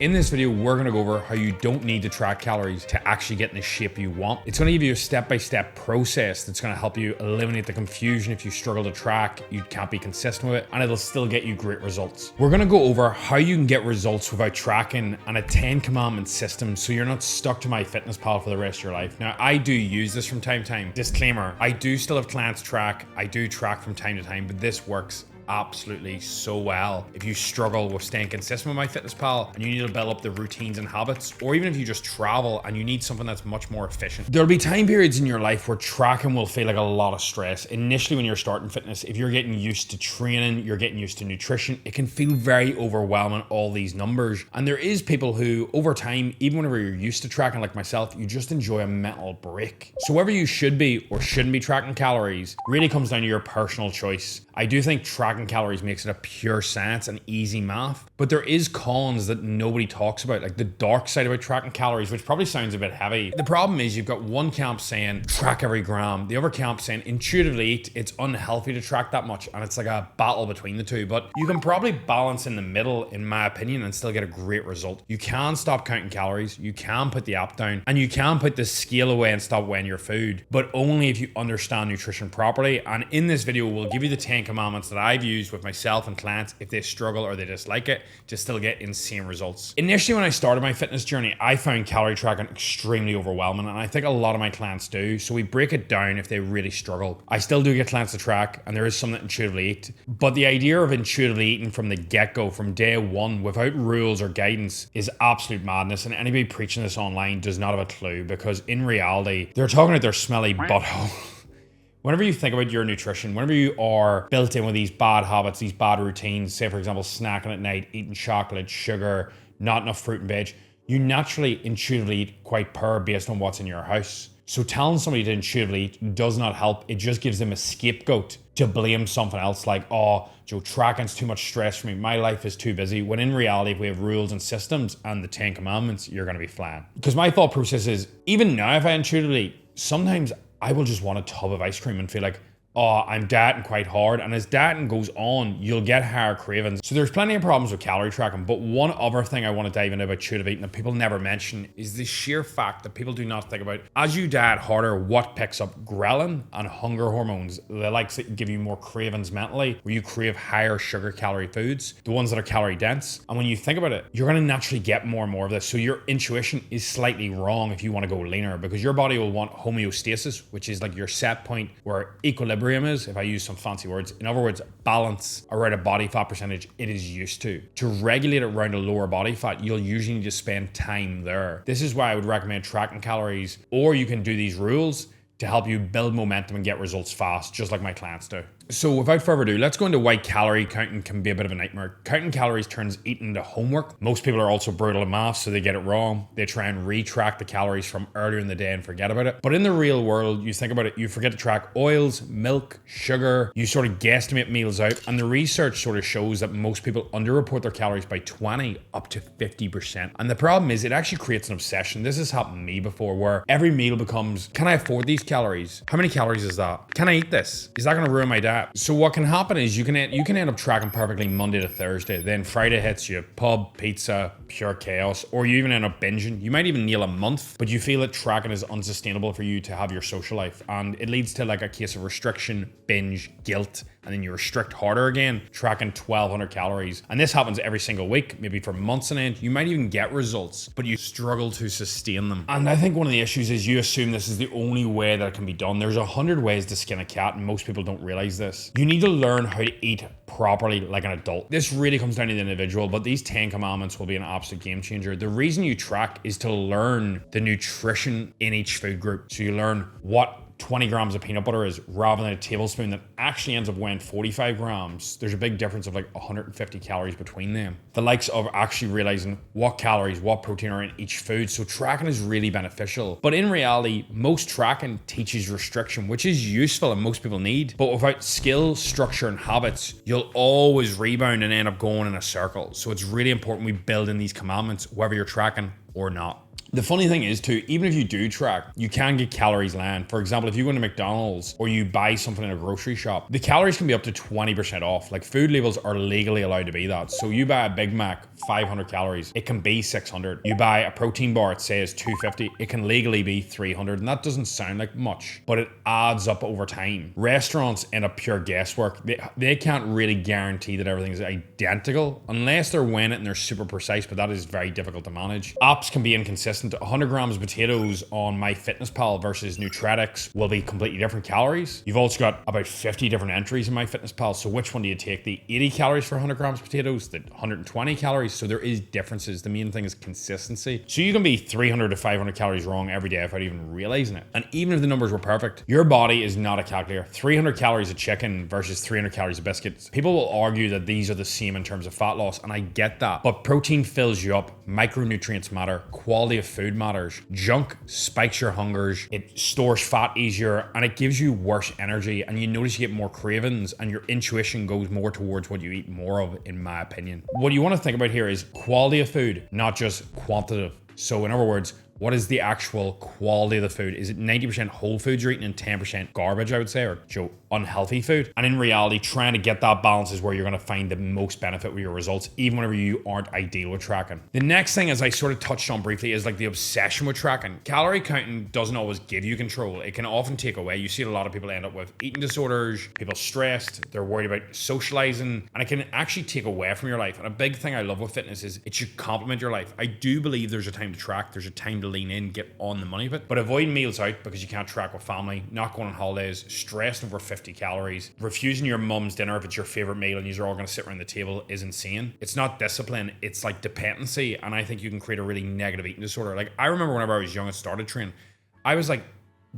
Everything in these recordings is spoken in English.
In this video, we're gonna go over how you don't need to track calories to actually get in the shape you want. It's gonna give you a step-by-step process that's gonna help you eliminate the confusion if you struggle to track, you can't be consistent with it, and it'll still get you great results. We're gonna go over how you can get results without tracking and a 10 commandment system so you're not stuck to MyFitnessPal for the rest of your life. Now, I do use this from time to time. Disclaimer, I do still have clients track. I do track from time to time, but this works absolutely so well. If you struggle with staying consistent with MyFitnessPal and you need to build up the routines and habits, or even if you just travel and you need something that's much more efficient. There'll be time periods in your life where tracking will feel like a lot of stress. Initially, when you're starting fitness, if you're getting used to training, you're getting used to nutrition, it can feel very overwhelming, all these numbers. And there is people who, over time, even whenever you're used to tracking like myself, you just enjoy a mental break. So whether you should be or shouldn't be tracking calories really comes down to your personal choice. I do think tracking calories makes it a pure science and easy math, but there is cons that nobody talks about, like the dark side about tracking calories, which probably sounds a bit heavy. The problem is you've got one camp saying track every gram, the other camp saying intuitively it's unhealthy to track that much, and it's like a battle between the two. But you can probably balance in the middle, in my opinion, and still get a great result. You can stop counting calories, you can put the app down, and you can put the scale away and stop weighing your food, but only if you understand nutrition properly. And in this video, we'll give you the 10 commandments that I've used with myself and clients if they struggle or they dislike it to still get insane results. Initially, when I started my fitness journey, I found calorie tracking extremely overwhelming, and I think a lot of my clients do. So we break it down if they really struggle. I still do get clients to track, and there is some that intuitively eat, but the idea of intuitively eating from the get-go, from day one, without rules or guidance, is absolute madness. And anybody preaching this online does not have a clue, because in reality, they're talking about their smelly butthole. Whenever you think about your nutrition, whenever you are built in with these bad habits, these bad routines, say for example, snacking at night, eating chocolate, sugar, not enough fruit and veg, you naturally intuitively eat quite poor based on what's in your house. So telling somebody to intuitively eat does not help. It just gives them a scapegoat to blame something else, like, oh, Joe, tracking's too much stress for me. My life is too busy. When in reality, if we have rules and systems and the 10 commandments, you're gonna be flying. Because my thought process is, even now if I intuitively eat, sometimes I will just want a tub of ice cream and feel like, oh, I'm dieting quite hard. And as dieting goes on, you'll get higher cravings. So there's plenty of problems with calorie tracking. But one other thing I want to dive into about intuitive eating that people never mention is the sheer fact that people do not think about. As you diet harder, what picks up? Ghrelin and hunger hormones. The likes that give you more cravings mentally, where you crave higher sugar calorie foods, the ones that are calorie dense. And when you think about it, you're going to naturally get more and more of this. So your intuition is slightly wrong if you want to go leaner, because your body will want homeostasis, which is like your set point where equilibrium is, if I use some fancy words. In other words, balance around a body fat percentage it is used to. To regulate it around a lower body fat, you'll usually need to spend time there. This is why I would recommend tracking calories, or you can do these rules to help you build momentum and get results fast, just like my clients do. So without further ado, let's go into why calorie counting can be a bit of a nightmare. Counting calories turns eating into homework. Most people are also brutal at math, so they get it wrong. They try and retrack the calories from earlier in the day and forget about it. But in the real world, you think about it, you forget to track oils, milk, sugar, you sort of guesstimate meals out. And the research sort of shows that most people underreport their calories by 20 up to 50%. And the problem is it actually creates an obsession. This has happened to me before, where every meal becomes, can I afford these calories? How many calories is that? Can I eat this? Is that gonna ruin my diet? So what can happen is you can end up tracking perfectly Monday to Thursday. Then Friday hits you, pub, pizza, pure chaos, or you even end up binging. You might even nail a month, but you feel that tracking is unsustainable for you to have your social life. And it leads to like a case of restriction, binge, guilt, and then you restrict harder again, tracking 1,200 calories. And this happens every single week, maybe for months on end. You might even get results, but you struggle to sustain them. And I think one of the issues is you assume this is the only way that it can be done. There's 100 ways to skin a cat, and most people don't realize this. You need to learn how to eat properly like an adult. This really comes down to the individual, but these 10 commandments will be an absolute game changer. The reason you track is to learn the nutrition in each food group. So you learn what 20 grams of peanut butter is, rather than a tablespoon that actually ends up weighing 45 grams. There's a big difference of like 150 calories between them. The likes of actually realizing what calories, what protein are in each food. So tracking is really beneficial. But in reality, most tracking teaches restriction, which is useful and most people need. But without skill, structure, and habits, you'll always rebound and end up going in a circle. So it's really important we build in these commandments, whether you're tracking or not. The funny thing is too, even if you do track, you can get calories land. For example, if you go to McDonald's or you buy something in a grocery shop, the calories can be up to 20% off. Like, food labels are legally allowed to be that. So you buy a Big Mac, 500 calories, it can be 600. You buy a protein bar, it says 250, it can legally be 300. And that doesn't sound like much, but it adds up over time. Restaurants end up pure guesswork. They can't really guarantee that everything is identical unless they're weighing it and they're super precise, but that is very difficult to manage. Apps can be inconsistent. 100 grams of potatoes on MyFitnessPal versus Nutritics will be completely different calories. You've also got about 50 different entries in MyFitnessPal. So which one do you take? The 80 calories for 100 grams of potatoes, the 120 calories. So there is differences. The main thing is consistency. So you can be 300 to 500 calories wrong every day without even realizing it. And even if the numbers were perfect, your body is not a calculator. 300 calories of chicken versus 300 calories of biscuits. People will argue that these are the same in terms of fat loss, and I get that. But protein fills you up. Micronutrients matter. Quality of food matters. Junk spikes your hungers, it stores fat easier, and it gives you worse energy, and you notice you get more cravings, and your intuition goes more towards what you eat more of, in my opinion. What you want to think about here is quality of food, not just quantitative. So in other words, what is the actual quality of the food? Is it 90% whole foods you're eating and 10% garbage, I would say, or unhealthy food? And in reality, trying to get that balance is where you're going to find the most benefit with your results, even whenever you aren't ideal with tracking. The next thing, as I sort of touched on briefly, is like the obsession with tracking. Calorie counting doesn't always give you control. It can often take away. You see a lot of people end up with eating disorders, people stressed, they're worried about socializing, and it can actually take away from your life. And a big thing I love with fitness is it should complement your life. I do believe there's a time to track, there's a time to lean in, get on the money of it, but avoid meals out because you can't track with family, not going on holidays, stressed over 50 calories, refusing your mum's dinner if it's your favorite meal and you're all going to sit around the table is insane. It's not discipline, it's like dependency, and I think you can create a really negative eating disorder. Like, I remember whenever I was young and started training, I was like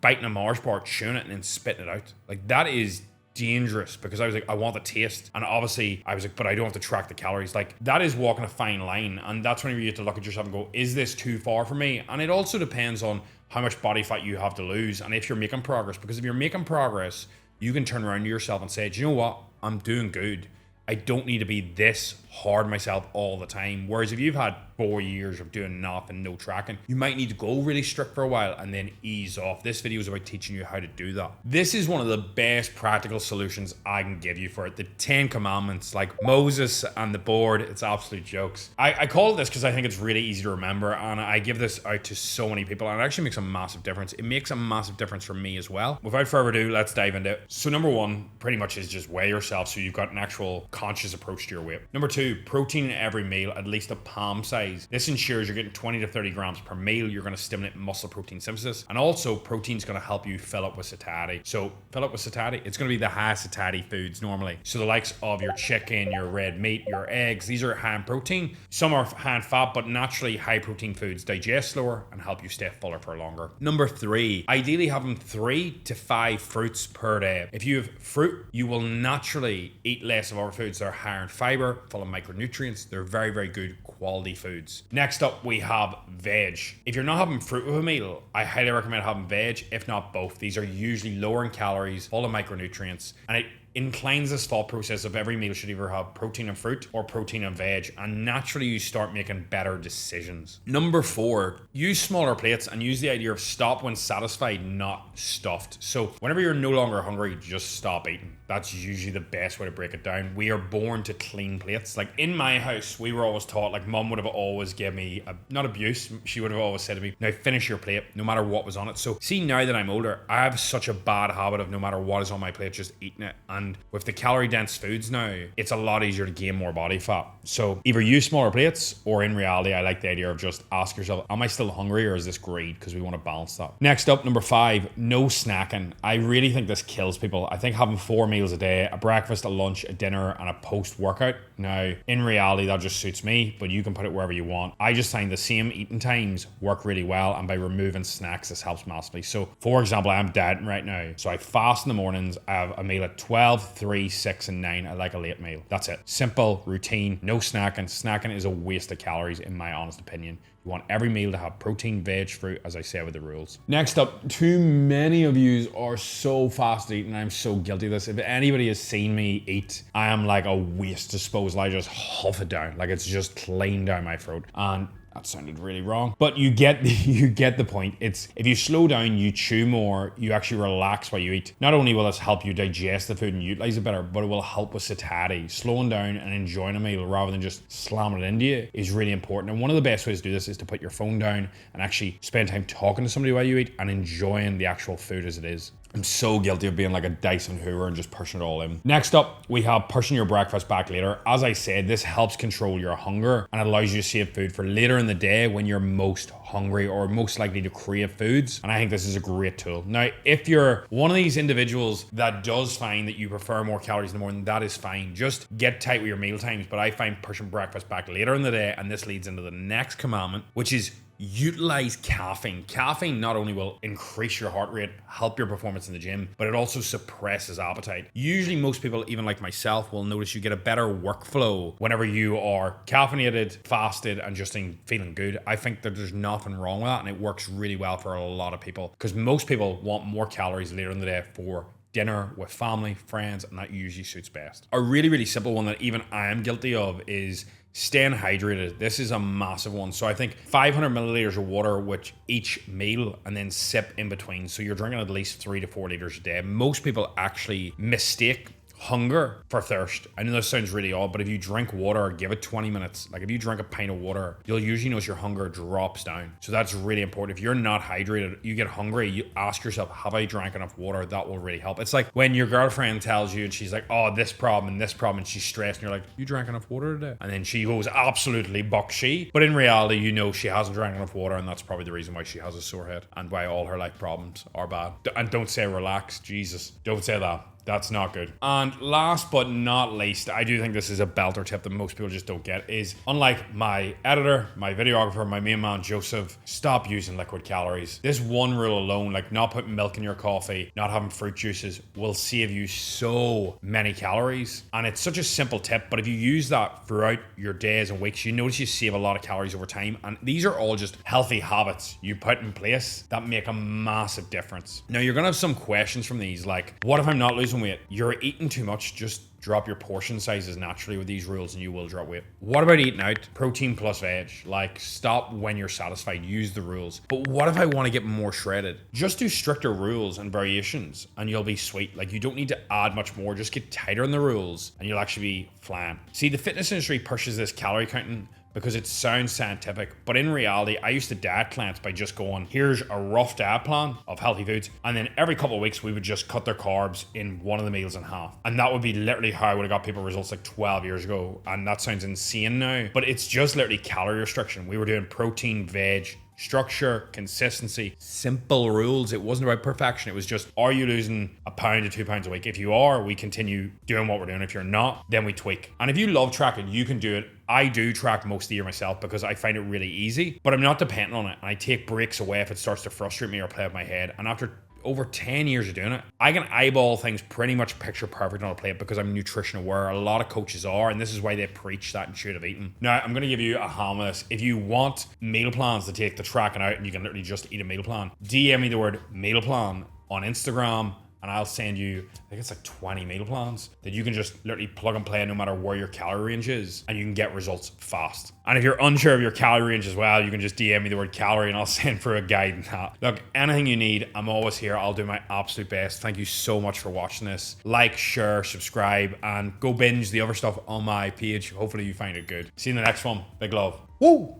biting a Mars bar, chewing it and then spitting it out. Like, that is dangerous because I was like, I want the taste. And obviously I was like, but I don't have to track the calories. Like, that is walking a fine line. And that's when you have to look at yourself and go, is this too far for me? And it also depends on how much body fat you have to lose and if you're making progress. Because if you're making progress, you can turn around to yourself and say, do you know what? I'm doing good. I don't need to be this hard myself all the time. Whereas if you've had 4 years of doing nothing, no tracking, you might need to go really strict for a while and then ease off. This video is about teaching you how to do that. This is one of the best practical solutions I can give you for it. The 10 commandments, like Moses and the board, it's absolute jokes. I call it this because I think it's really easy to remember, and I give this out to so many people, and it actually makes a massive difference. It makes a massive difference for me as well. Without further ado, let's dive into it. So number one, pretty much is just weigh yourself so you've got an actual conscious approach to your weight. Number two, protein in every meal, at least a palm size. This ensures you're getting 20 to 30 grams per meal. You're going to stimulate muscle protein synthesis, and also protein is going to help you fill up with satiety. So fill up with satiety, it's going to be the high satiety foods normally. So the likes of your chicken, your red meat, your eggs, these are high in protein. Some are high in fat, but naturally high protein foods digest slower and help you stay fuller for longer. Number three, ideally having 3 to 5 fruits per day. If you have fruit, you will naturally eat less of other foods that are higher in fiber, full of micronutrients. They're very, very good quality foods. Next up, we have veg. If you're not having fruit with a meal, I highly recommend having veg, if not both. These are usually lower in calories, full of micronutrients, and it inclines this thought process of every meal should either have protein and fruit or protein and veg, and naturally you start making better decisions. Number four, use smaller plates and use the idea of stop when satisfied, not stuffed. So whenever you're no longer hungry, just stop eating. That's usually the best way to break it down. We are born to clean plates. Like in my house, we were always taught, like mum would have always given me, not abuse, she would have always said to me, now finish your plate, no matter what was on it. So see, now that I'm older, I have such a bad habit of no matter what is on my plate, just eating it. And with the calorie dense foods now, it's a lot easier to gain more body fat. So either use smaller plates, or in reality, I like the idea of just ask yourself, am I still hungry or is this greed? Because we want to balance that. Next up, number 5, no snacking. I really think this kills people. I think having 4 meals a day, a breakfast, a lunch, a dinner, and a post-workout. Now, in reality, that just suits me, but you can put it wherever you want. I just find the same eating times work really well, and by removing snacks, this helps massively. So, for example, I'm dieting right now. So I fast in the mornings, I have a meal at 12, 3, 6, and 9. I like a late meal. That's it. Simple, routine, no snacking. Snacking is a waste of calories, in my honest opinion. You want every meal to have protein, veg, fruit, as I say with the rules. Next up, too many of you are so fast eating. I'm so guilty of this. If anybody has seen me eat, I am like a waste disposal. I just huff it down. Like it's just clean down my throat. And That sounded really wrong. But you get the point. It's if you slow down, you chew more, you actually relax while you eat. Not only will this help you digest the food and utilize it better, but it will help with satiety. Slowing down and enjoying a meal rather than just slamming it into you is really important. And one of the best ways to do this is to put your phone down and actually spend time talking to somebody while you eat and enjoying the actual food as it is. I'm so guilty of being like a Dyson Hoover and just pushing it all in. Next up, we have pushing your breakfast back later. As I said, this helps control your hunger and allows you to save food for later in the day when you're most hungry or most likely to crave foods. And I think this is a great tool. Now, if you're one of these individuals that does find that you prefer more calories in the morning, that is fine. Just get tight with your meal times. But I find pushing breakfast back later in the day, and this leads into the next commandment, which is utilize caffeine. Caffeine not only will increase your heart rate, help your performance in the gym, but it also suppresses appetite. Usually most people, even like myself, will notice you get a better workflow whenever you are caffeinated, fasted, and just feeling good. I think that there's nothing wrong with that, and it works really well for a lot of people because most people want more calories later in the day for dinner with family, friends, and that usually suits best. A really, really simple one that even I am guilty of is staying hydrated. This is a massive one. So I think 500 milliliters of water with each meal and then sip in between. So you're drinking at least 3 to 4 liters a day. Most people actually mistake hunger for thirst. I know this sounds really odd, but if you drink water, give it 20 minutes. Like if you drink a pint of water, you'll usually notice your hunger drops down. So that's really important. If you're not hydrated, you get hungry, you ask yourself, have I drank enough water? That will really help. It's like when your girlfriend tells you and she's like, oh, this problem, and she's stressed, and you're like, you drank enough water today? And then she goes absolutely buckshy. But in reality, you know she hasn't drank enough water, and that's probably the reason why she has a sore head and why all her life problems are bad. And don't say relax, Jesus. Don't say that. That's not good. And last but not least, I do think this is a belter tip that most people just don't get, is unlike my editor, my videographer, my main man, Joseph, stop using liquid calories. This one rule alone, like not putting milk in your coffee, not having fruit juices, will save you so many calories. And it's such a simple tip, but if you use that throughout your days and weeks, you notice you save a lot of calories over time. And these are all just healthy habits you put in place that make a massive difference. Now, you're gonna have some questions from these, like, what if I'm not losing weight? You're eating too much. Just drop your portion sizes naturally with these rules and you will drop weight. What about eating out? Protein plus veg. Like, stop when you're satisfied. Use the rules. But what if I want to get more shredded? Just do stricter rules and variations and you'll be sweet. Like, you don't need to add much more. Just get tighter on the rules and you'll actually be flying. See, the fitness industry pushes this calorie counting because it sounds scientific, but in reality, I used to diet clients by just going, here's a rough diet plan of healthy foods, and then every couple of weeks we would just cut their carbs in one of the meals in half. And that would be literally how I would have got people results like 12 years ago, and that sounds insane now, but it's just literally calorie restriction. We were doing protein, veg, structure, consistency, simple rules. It wasn't about perfection. It was just, are you losing a pound to 2 pounds a week? If you are, we continue doing what we're doing. If you're not, then we tweak. And if you love tracking, you can do it. I do track most of the year myself because I find it really easy, but I'm not dependent on it. And I take breaks away if it starts to frustrate me or play with my head. And after over 10 years of doing it, I can eyeball things pretty much picture perfect on a plate because I'm nutrition aware. A lot of coaches are, and this is why they preach that intuitive eating. Now, I'm going to give you a ham of this. If you want meal plans to take the tracking out and you can literally just eat a meal plan, DM me the word meal plan on Instagram and I'll send you, I think it's like 20 meal plans that you can just literally plug and play no matter where your calorie range is, and you can get results fast. And if you're unsure of your calorie range as well, you can just DM me the word calorie and I'll send for a guide and that. Look, anything you need, I'm always here. I'll do my absolute best. Thank you so much for watching this. Like, share, subscribe, and go binge the other stuff on my page. Hopefully you find it good. See you in the next one. Big love. Woo!